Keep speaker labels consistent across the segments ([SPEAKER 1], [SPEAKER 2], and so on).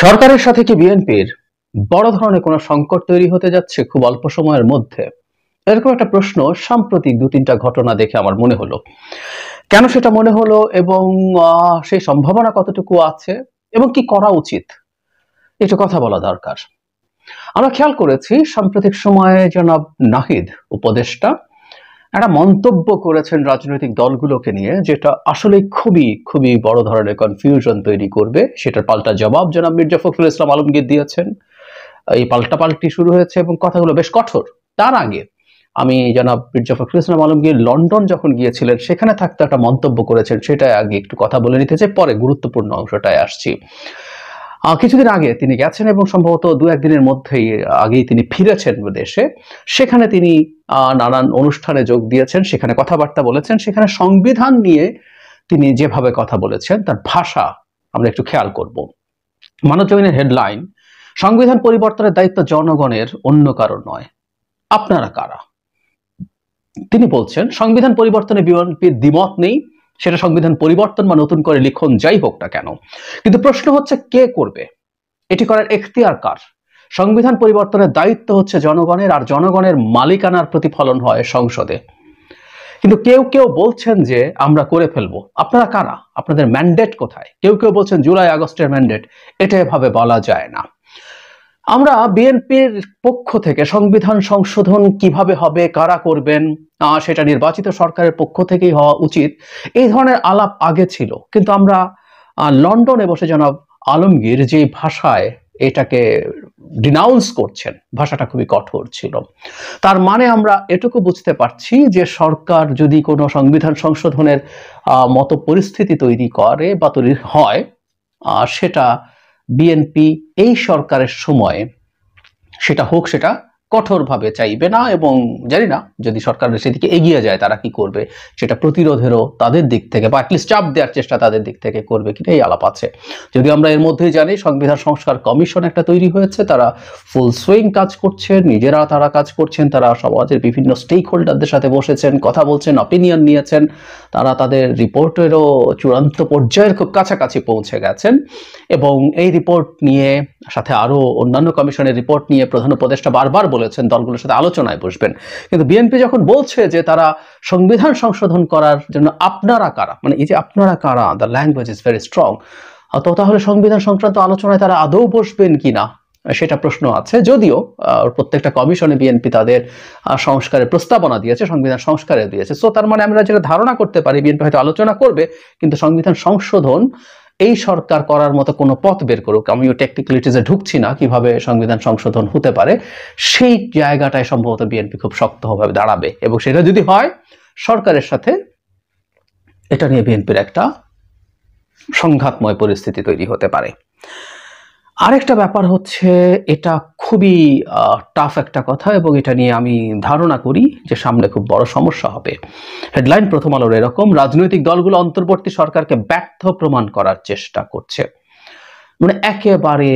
[SPEAKER 1] সরকারের সাথে কি বিএনপির বড় ধরনের কোনো সংকট তৈরি হতে যাচ্ছে খুব অল্প সময়ের মধ্যে? এরকম একটা প্রশ্ন সাম্প্রতিক ২-৩টা ঘটনা দেখে আমার মনে হলো। কেন সেটা মনে হলো এবং সেই সম্ভাবনা কতটুকু আছে এবং কি করা উচিত? একটু কথা বলা দরকার। আমরা খেয়াল করেছি সাম্প্রতিক সময়ে জনাব নাহিদ উপদেষ্টা একটা মন্তব্য করেছেন রাজনৈতিক দলগুলোকে নিয়ে, যেটা আসলে খুবই খুবই বড় ধরনের কনফিউশন তৈরি করবে। সেটার পাল্টা জবাব জনাব মির্জা ফখরুল ইসলাম আলমগীর দিয়েছেন। এই পাল্টাপাল্টি শুরু হয়েছে এবং কথাগুলো বেশ কঠোর। তার আগে আমি জনাব মির্জা ফখরুল ইসলাম আলমগীর লন্ডন যখন গিয়েছিলেন সেখানে থাকতে একটা মন্তব্য করেছেন, সেটা আগে একটু কথা বলে নিতে চাই, পরে গুরুত্বপূর্ণ অংশটায় আসছি। কিছুদিন আগে তিনি গেছেন এবং সম্ভবত ২-১ দিনের মধ্যেই আগেই তিনি ফিরেছেন দেশে। সেখানে তিনি নানান অনুষ্ঠানে যোগ দিয়েছেন, সেখানে কথাবার্তা বলেছেন। সেখানে সংবিধান নিয়ে তিনি যেভাবে কথা বলেছেন তার ভাষা আমরা একটু খেয়াল করব। মানবজমিনের হেডলাইন, সংবিধান পরিবর্তনের দায়িত্ব জনগণের, অন্য কারো নয়। আপনারা কারা? তিনি বলছেন সংবিধান পরিবর্তনে বিএনপির দ্বিমত নেই, সেটা সংবিধান পরিবর্তন বা নতুন করে লিখন যাই হোক না কেন। কিন্তু প্রশ্ন হচ্ছে কে করবে, এটি করার এখতিয়ার কার? সংবিধান পরিবর্তনের দায়িত্ব হচ্ছে জনগণের, আর জনগণের মালিকানার প্রতিফলন হয় সংসদে। কিন্তু কেউ কেউ বলছেন যে আমরা করে ফেলবো। আপনারা কারা? আপনাদের ম্যান্ডেট কোথায়? কেউ কেউ বলছেন জুলাই আগস্টের ম্যান্ডেট। এটা এভাবে বলা যায় না। আমরা বিএনপির পক্ষ থেকে সংবিধান সংশোধন কিভাবে হবে, কারা করবেন, সেটা নির্বাচিত সরকারের পক্ষ থেকেই হওয়া উচিত, এই ধরনের আলাপ আগে ছিল। কিন্তু আমরা লন্ডনে বসে জনাব আলমগীর যে ভাষায় এটাকে ডিনাউন্স করছেন, ভাষাটা খুবই কঠোর ছিল। তার মানে আমরা এটুকু বুঝতে পারছি যে সরকার যদি কোনো সংবিধান সংশোধনের মতো পরিস্থিতি তৈরি করে বা তৈরি হয়, সেটা বিএনপি এই সরকারের সময় সেটা হোক, সেটা কঠোরভাবে চাইবে না। এবং জানি না যদি সরকার সেদিকে এগিয়ে যায় তারা কি করবে, সেটা প্রতিরোধেরও তাদের দিক থেকে বা অ্যাটলিস্ট চাপ দেওয়ার চেষ্টা তাদের দিক থেকে করবে কিনা এই আলাপ আছে। যদি আমরা এর মধ্যেই জানি সংবিধান সংস্কার কমিশন একটা তৈরি হয়েছে, তারা ফুল সুইং কাজ করছেন, নিজেরা তারা কাজ করছেন, তারা সমাজের বিভিন্ন স্টেক হোল্ডারদের সাথে বসেছেন, কথা বলছেন, অপিনিয়ন নিয়েছেন, তারা তাদের রিপোর্টেরও চূড়ান্ত পর্যায়ের খুব কাছাকাছি পৌঁছে গেছেন। এবং এই রিপোর্ট নিয়ে সাথে আরো অন্যান্য কমিশনের রিপোর্ট নিয়ে প্রধান উপদেষ্টা বারবার বলেছেন দলগুলোর সাথে আলোচনায় বসবেন। কিন্তু বিএনপি যখন বলছে যে তারা সংবিধান সংশোধন করার জন্য আপনারা কারা, মানে এই যে আপনারা কারা, the language is very strong, তো তাহলে সংবিধান সংক্রান্ত আলোচনায় তারা আদৌ বসবেন কিনা সেটা প্রশ্ন আছে। যদিও প্রত্যেকটা কমিশনে বিএনপি তাদের সংস্কারের প্রস্তাবনা দিয়েছে, সংবিধান সংস্কারে দিয়েছে। সো তার মানে আমরা যেটা ধারণা করতে পারি বিএনপি হয়তো আলোচনা করবে, কিন্তু সংবিধান সংশোধন এই সরকার করার মতো কোনো পথ বের করুক, আমিও টেকনিক্যালিটিসে ঢুকছি না কিভাবে সংবিধান সংশোধন হতে পারে, সেই জায়গাটায় সম্ভবত বিএনপি খুব শক্তভাবে দাঁড়াবে। এবং সেটা যদি হয়, সরকারের সাথে এটা নিয়ে বিএনপির একটা সংঘাতময় পরিস্থিতি তৈরি হতে পারে। আরেকটা ব্যাপার হচ্ছে, এটা খুবই টাফ একটা কথা এবং এটা নিয়ে আমি ধারণা করি যে সামনে খুব বড় সমস্যা হবে। হেডলাইন প্রথম আলোর এরকম, রাজনৈতিক দলগুলো অন্তর্বর্তী সরকারকে ব্যর্থ প্রমাণ করার চেষ্টা করছে। মানে একেবারে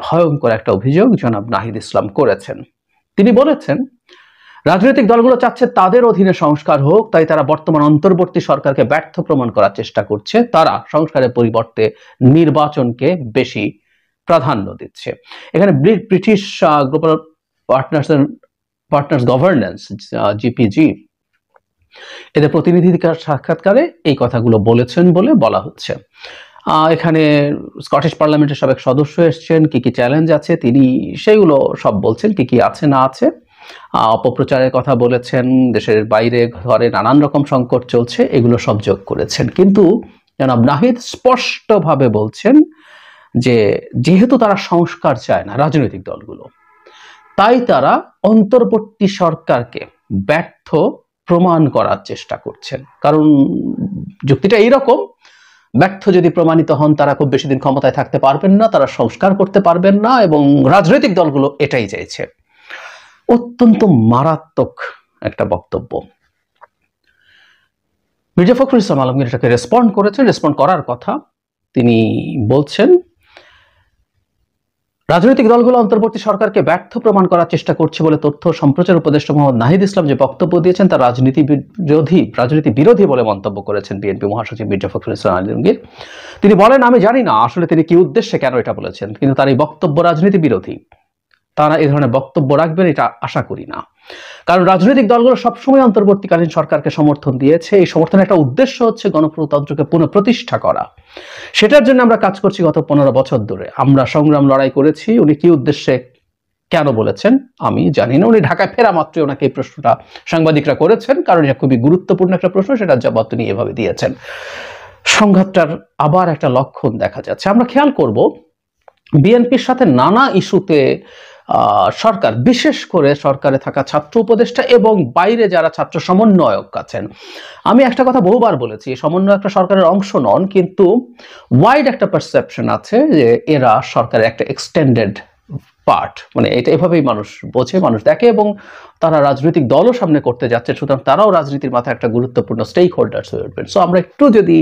[SPEAKER 1] ভয়ঙ্কর একটা অভিযোগ জনাব নাহিদ ইসলাম করেছেন। তিনি বলেছেন রাজনৈতিক দলগুলো চাচ্ছে তাদের অধীনে সংস্কার হোক, তাই তারা বর্তমান অন্তর্বর্তী সরকারকে ব্যর্থ প্রমাণ করার চেষ্টা করছে। তারা সংস্কারের পরিবর্তে নির্বাচনকে বেশি প্রাধান্য দিচ্ছে। এখানে British global partners governance, GPG, এদের প্রতিনিধির সাক্ষাৎকারে এই কথাগুলো বলেছেন বলে বলা হচ্ছে। এখানে স্কটিশ পার্লামেন্টের সাবেক সদস্য এসছেন, কি কি চ্যালেঞ্জ আছে তিনি সেগুলো সব বলছেন, কি কি আছে না আছে। অপপ্রচারের কথা বলেছেন, দেশের বাইরে ঘরে নানান রকম সংকট চলছে, এগুলো সব যোগ করেছেন। কিন্তু জনাব নাহিদ স্পষ্টভাবে বলছেন যে যেহেতু তারা সংস্কার চায় না রাজনৈতিক দলগুলো, তাই তারা অন্তর্বর্তী সরকারকে ব্যর্থ প্রমাণ করার চেষ্টা করছেন। কারণ যুক্তিটা এইরকম, ব্যর্থ যদি প্রমাণিত হন তারা খুব বেশি দিন ক্ষমতায় থাকতে পারবেন না, তারা সংস্কার করতে পারবেন না, এবং রাজনৈতিক দলগুলো এটাই চাইছে। অত্যন্ত মারাত্মক একটা বক্তব্য। মির্জা ফখরুল ইসলাম আলমগীর এটাকে রেসপন্ড করেছেন, রেসপন্ড করার কথা। তিনি বলছেন রাজনৈতিক দলগুলো অন্তর্বর্তী সরকারকে ব্যর্থ প্রমাণ করার চেষ্টা করছে বলে তথ্য ও সম্প্রচার উপদেষ্টা মোহাম্মদ নাহিদ ইসলাম যে বক্তব্য দিয়েছেন তা রাজনীতি বিরোধী বলে মন্তব্য করেছেন বিএনপি মহাসচিব মির্জা ফখরুল ইসলাম আলমগীর। তিনি বলেন, আমি জানি না আসলে তিনি কি উদ্দেশ্যে কেন এটা বলেছেন, কিন্তু তার এই বক্তব্য রাজনীতি বিরোধী। তারা এই ধরনের বক্তব্য রাখবেন এটা আশা করি না, কারণ রাজনৈতিক দলগুলো সবসময় অন্তর্বর্তীকালীন সরকারকে সমর্থন দিয়েছে। এই সমর্থনের একটা উদ্দেশ্য হচ্ছে গণপ্রজাতন্ত্রকে পুনঃপ্রতিষ্ঠা করা। সেটার জন্য আমরা কাজ করছি গত 15 বছর ধরে। আমরা সংগ্রাম লড়াই করেছি। উনি কি উদ্দেশ্যে কেন বলেছেন আমি জানি না। উনি ঢাকায় ফেরা মাত্রই ওনাকে এই প্রশ্নটা সাংবাদিকরা করেছেন, কারণ এটা খুবই গুরুত্বপূর্ণ একটা প্রশ্ন। সেটার জবাব তিনি এভাবে দিয়েছেন। সংঘাতটার আবার একটা লক্ষণ দেখা যাচ্ছে। আমরা খেয়াল করব বিএনপির সাথে নানা ইস্যুতে সরকার, বিশেষ করে সরকারে থাকা ছাত্র উপদেষ্টা এবং বাইরে যারা ছাত্র সমন্বয়ক আছেন, আমি একটা কথা বহুবার বলেছি, সমন্বয়করা সরকারের অংশ নন, কিন্তু ওয়াইড একটা পারসেপশন আছে যে এরা সরকারের একটা এক্সটেন্ডেড পার্ট। মানে এটা এভাবেই মানুষ বোঝে, মানুষ দেখে, এবং তারা রাজনৈতিক দলও সামনে করতে যাচ্ছে, সুতরাং তারাও রাজনীতির মাথায় একটা গুরুত্বপূর্ণ স্টেক হোল্ডার্স হয়ে উঠবেন। সো আমরা একটু যদি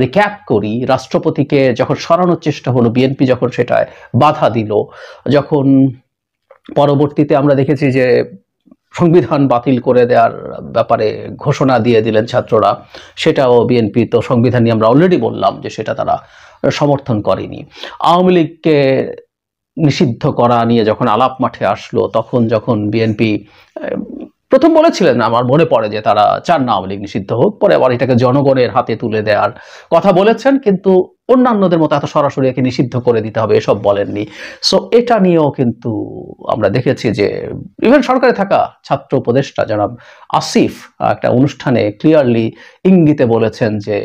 [SPEAKER 1] রিক্যাপ করি, রাষ্ট্রপতিকে যখন সরানোর চেষ্টা হলো, বিএনপি যখন সেটায় বাধা দিল, যখন পরবর্তীতে আমরা দেখেছি যে সংবিধান বাতিল করে দেওয়ার ব্যাপারে ঘোষণা দিয়ে দিলেন ছাত্ররা, সেটাও বিএনপি, তো সংবিধান নিয়ে আমরা অলরেডি বললাম যে সেটা তারা সমর্থন করেনি। আওয়ামী লীগকে নিষিদ্ধ করা নিয়ে যখন আলাপ মাঠে আসলো, তখন যখন বিএনপি প্রথম বলেছিলেন, আমার মনে পড়ে যে তারা চান না আওয়ামী লীগ নিষিদ্ধ হোক, পরে আবার এটাকে জনগণের হাতে তুলে দেওয়ার কথা বলেছেন, কিন্তু অন্যান্যদের মতো এত সরাসরি একে নিষিদ্ধ করে দিতে হবে এসব বলেননি। সো এটা নিয়েও কিন্তু আমরা দেখেছি যে ইভেন সরকারে থাকা ছাত্র উপদেষ্টা জনাব আসিফ একটা অনুষ্ঠানে ক্লিয়ারলি ইঙ্গিতে বলেছেন যে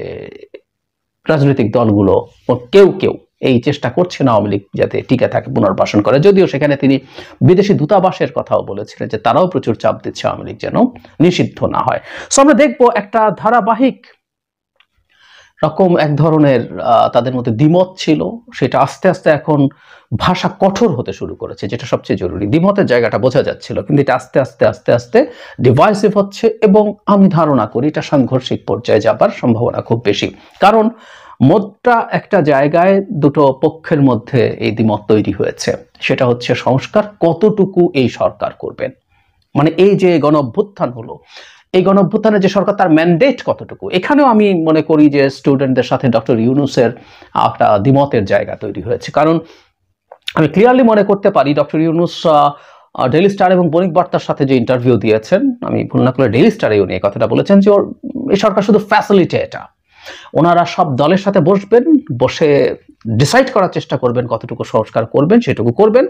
[SPEAKER 1] রাজনৈতিক দলগুলো কেউ কেউ এই চেষ্টা করছে না আওয়ামী লীগ যাতে টিকে থাকে, পুনর্বাসন করে। যদিও সেখানে তিনি বিদেশি দূতাবাসের কথাও বলেছিলেন যে তারাও প্রচুর চাপ দিচ্ছে আওয়ামী লীগ যেন নিষিদ্ধ না হয়। সো আমরা দেখবো একটা ধারাবাহিক রকম এক ধরনের তাদের মধ্যে দ্বিমত ছিল, সেটা আস্তে আস্তে এখন ভাষা কঠোর হতে শুরু করেছে, যেটা সবচেয়ে জরুরি। দ্বিমতের জায়গাটা বোঝা যাচ্ছিল, কিন্তু এটা আস্তে আস্তে আস্তে আস্তে ডিভাইসিভ হচ্ছে, এবং আমি ধারণা করি এটা সাংঘর্ষিক পর্যায়ে যাবার সম্ভাবনা খুব বেশি। কারণ মোটটা একটা জায়গায় দুটো পক্ষের মধ্যে এই দ্বিমত তৈরি হয়েছে, সেটা হচ্ছে সংস্কার কতটুকু এই সরকার করবেন। মানে এই যে গণঅভ্যুত্থান হলো, এই গণঅভ্যুত্থানের যে সরকার, তার ম্যান্ডেট কতটুকু। এখানেও আমি মনে করি যে স্টুডেন্টদের সাথে ডক্টর ইউনূসের একটা দ্বিমতের জায়গা তৈরি হয়েছে। কারণ আমি ক্লিয়ারলি মনে করতে পারি ডক্টর ইউনূস ডেইলি স্টার এবং বণিক বার্তার সাথে যে ইন্টারভিউ দিয়েছেন, আমি ভুল না করলে ডেইলি স্টারেও নিয়ে কথাটা বলেছেন যে এই সরকার শুধু ফ্যাসিলিটেটর। ওনারা সব দলের সাথে বসবেন, বসে ডিসাইড করার চেষ্টা করবেন কতটুকু সংস্কার করবেন, সেটুকু করবেন।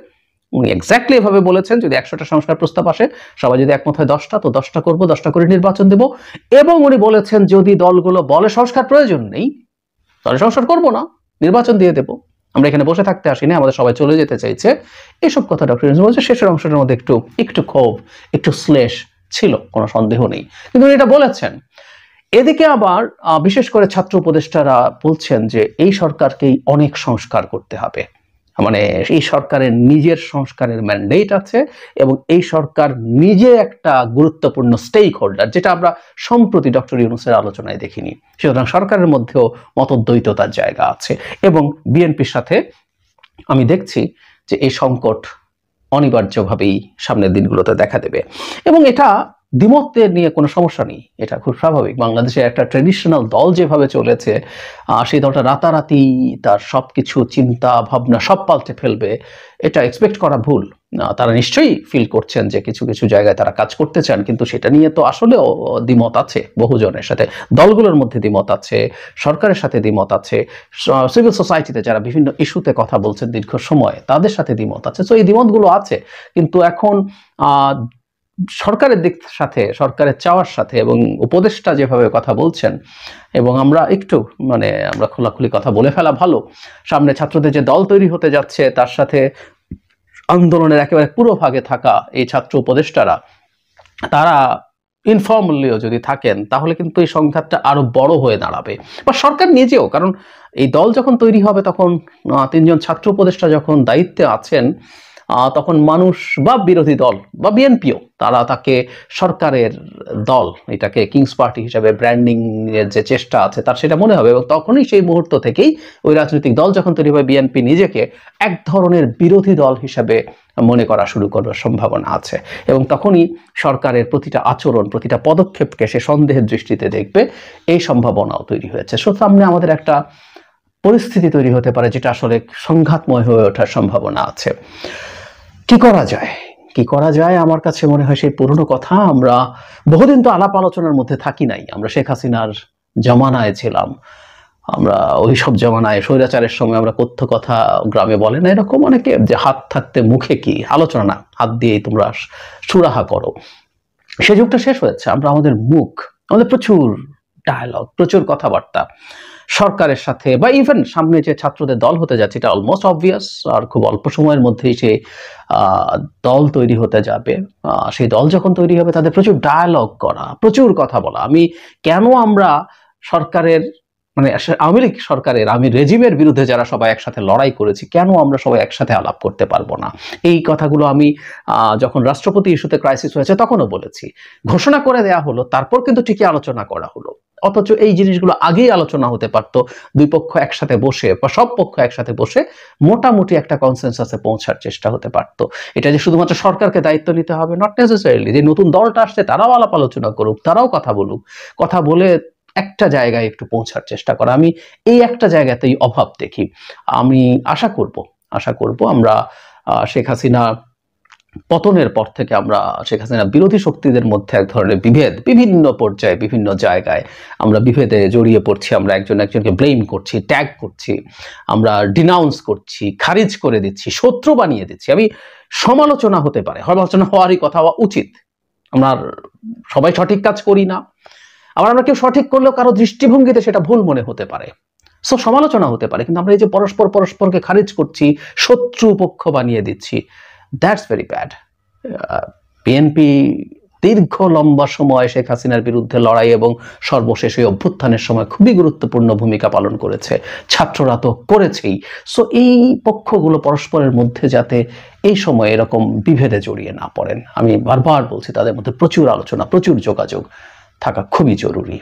[SPEAKER 1] উনি এক্স্যাক্টলি এভাবে বলেছেন, যদি 100টা সংস্কার প্রস্তাব আসে, সবাই যদি একমত হয় 10টা, তো 10টা করবো, 10টা করে নির্বাচন দেব। এবং উনি বলেছেন যদি দলগুলো বলে সংস্কার প্রয়োজন নেই, তাহলে সংস্কার করবো না, নির্বাচন দিয়ে দেবো। আমরা এখানে বসে থাকতে আসিনি, আমাদের সবাই চলে যেতে চাইছে। এইসব কথা ডক্টর ইউনূস বলছে। শেষের অংশটার মধ্যে একটু ক্ষোভ, একটু শ্লেষ ছিল, কোনো সন্দেহ নেই, কিন্তু উনি এটা বলেছেন। এদিকে আবার বিশেষ করে ছাত্র উপদেষ্টারা বলছেন যে এই সরকারকেই অনেক সংস্কার করতে হবে। মানে এই সরকারের নিজের সংস্কারের ম্যান্ডেট আছে, এবং এই সরকার নিজে একটা গুরুত্বপূর্ণ স্টেক হোল্ডার, যেটা আমরা সম্প্রতি ডক্টর ইউনূসের আলোচনায় দেখিনি। সুতরাং সরকারের মধ্যেও মতদ্বৈততার জায়গা আছে, এবং বিএনপির সাথে আমি দেখছি যে এই সংকট অনিবার্যভাবেই সামনের দিনগুলোতে দেখা দেবে। এবং এটা দ্বিমতের নিয়ে কোনো সমস্যা নেই, এটা খুব স্বাভাবিক। বাংলাদেশে একটা ট্রেডিশনাল দল যেভাবে চলেছে, সেই দলটা রাতারাতি তার সবকিছু চিন্তা ভাবনা সব পাল্টে ফেলবে, এটা এক্সপেক্ট করা ভুল। তারা নিশ্চয়ই ফিল করছেন যে কিছু কিছু জায়গায় তারা কাজ করতে চান, কিন্তু সেটা নিয়ে তো আসলেও দ্বিমত আছে। বহুজনের সাথে, দলগুলোর মধ্যে দ্বিমত আছে, সরকারের সাথে দ্বিমত আছে, সিভিল সোসাইটিতে যারা বিভিন্ন ইস্যুতে কথা বলছেন দীর্ঘ সময়, তাদের সাথে দ্বিমত আছে। তো এই দ্বিমতগুলো আছে, কিন্তু এখন সরকারের দিক সাথে, সরকারের চাওয়ার সাথে, এবং উপদেষ্টা যেভাবে কথা বলছেন, এবং আমরা একটু আমরা খোলাখুলি কথা বলে ফেলা ভালো। সামনে ছাত্রদের যে দল তৈরি হতে যাচ্ছে, তার সাথে আন্দোলনের একেবারে পুরো ভাগে থাকা এই ছাত্র উপদেষ্টারা, তারা ইনফর্মালিও যদি থাকেন, তাহলে কিন্তু এই সংঘাতটা আরো বড় হয়ে দাঁড়াবে। বা সরকার নিজেও, কারণ এই দল যখন তৈরি হবে, তখন 3জন ছাত্র উপদেষ্টা যখন দায়িত্বে আছেন, তখন মানুষ বা বিরোধী দল বা বিএনপিও তারা তাকে সরকারের দল, এটাকে কিংস পার্টি হিসাবে ব্র্যান্ডিং এর যে চেষ্টা আছে তার সেটা মনে হবে, এবং তখনই সেই মুহূর্ত থেকেই ওই রাজনৈতিক দল যখন তৈরি হবে, বিএনপি নিজেকে এক ধরনের বিরোধী দল হিসাবে মনে করা শুরু করার সম্ভাবনা আছে, এবং তখনই সরকারের প্রতিটা আচরণ, প্রতিটা পদক্ষেপকে সে সন্দেহের দৃষ্টিতে দেখবে। এই সম্ভাবনাও তৈরি হয়েছে। সামনে আমাদের একটা পরিস্থিতি তৈরি হতে পারে যেটা আসলে সংঘাতময় হয়ে ওঠার সম্ভাবনা আছে। কি করা যায়, কি করা যায়? আমার কাছে মনে হয় সেই পুরনো কথা, আমরা বহুদিন তো আলাপ আলোচনার মধ্যে থাকি নাই। আমরা শেখ হাসিনার জমানায় ছিলাম, আমরা ওই সব জমানায় স্বৈরাচারের সময় আমরা কথ্য কথা গ্রামে বলে না এরকম অনেকে, যে হাত থাকতে মুখে কি, আলোচনা না, হাত দিয়েই তোমরা সুরাহা করো। সে যুগটা শেষ হয়েছে। আমরা আমাদের মুখ, আমাদের প্রচুর ডায়ালগ, প্রচুর কথাবার্তা সরকারের সাথে, বা ইভেন সামনে যে ছাত্রদের দল হতে যাচ্ছে, এটা অলমোস্ট অবভিয়াস, আর খুব অল্প সময়ের মধ্যেই সে দল তৈরি হতে যাবে। সেই দল যখন তৈরি হবে, তাদের প্রচুর ডায়ালগ করা, প্রচুর কথা বলা। আমরা সরকারের, মানে আওয়ামী লীগ সরকারের, আমি রেজিমের বিরুদ্ধে যারা সবাই একসাথে লড়াই করেছি, কেন আমরা সবাই একসাথে আলাপ করতে পারবো না? এই কথাগুলো আমি যখন রাষ্ট্রপতি ইস্যুতে ক্রাইসিস হয়েছে তখনও বলেছি। ঘোষণা করে দেয়া হলো, তারপর কিন্তু ঠিকই আলোচনা করা হলো, অথচ এই জিনিসগুলো আগেই আলোচনা হতে পারতো। দুই পক্ষ একসাথে বসে বা সব পক্ষ একসাথে বসে মোটামুটি একটা কনসেনসাসে পৌঁছার চেষ্টা হতে পারতো। এটা যে শুধুমাত্র সরকারকে দায়িত্ব নিতে হবে, নট নেসেসারিলি। যে নতুন দলটা আসছে তারাও আলাপ আলোচনা করুক, তারাও কথা বলুক, কথা বলে একটা জায়গায় একটু পৌঁছার চেষ্টা করা। আমি এই একটা জায়গাতেই অভাব দেখি। আমি আশা করব আমরা শেখ হাসিনা পতনের পর থেকে আমরা শেখ হাসিনা বিরোধী শক্তিদের মধ্যে এক ধরনের বিভেদ, বিভিন্ন পর্যায়ে বিভিন্ন জায়গায় আমরা বিভেদে জড়িয়ে পড়ছি। আমরা একজন একজনকে ব্লেম করছি, ট্যাগ করছি, আমরা ডিনাউন্স করছি, খারিজ করে দিচ্ছি, শত্রু বানিয়ে দিচ্ছি। সমালোচনা হতে পারে, সমালোচনা হওয়ারই কথা, হওয়া উচিত। আমরা সবাই সঠিক কাজ করি না, আবার আমরা কেউ সঠিক করলেও কারো দৃষ্টিভঙ্গিতে সেটা ভুল মনে হতে পারে, সমালোচনা হতে পারে। কিন্তু আমরা এই যে পরস্পরকে খারিজ করছি, শত্রু পক্ষ বানিয়ে দিচ্ছি, দ্যাটস ভেরি ব্যাড। বিএনপি দীর্ঘ লম্বা সময় শেখ হাসিনার বিরুদ্ধে লড়াই এবং সর্বশেষ এই অভ্যুত্থানের সময় খুবই গুরুত্বপূর্ণ ভূমিকা পালন করেছে, ছাত্ররা তো করেছেই। এই পক্ষগুলো পরস্পরের মধ্যে যাতে এই সময় এরকম বিভেদে জড়িয়ে না পড়েন, আমি বারবার বলছি, তাদের মধ্যে প্রচুর আলোচনা, প্রচুর যোগাযোগ থাকা খুবই জরুরি।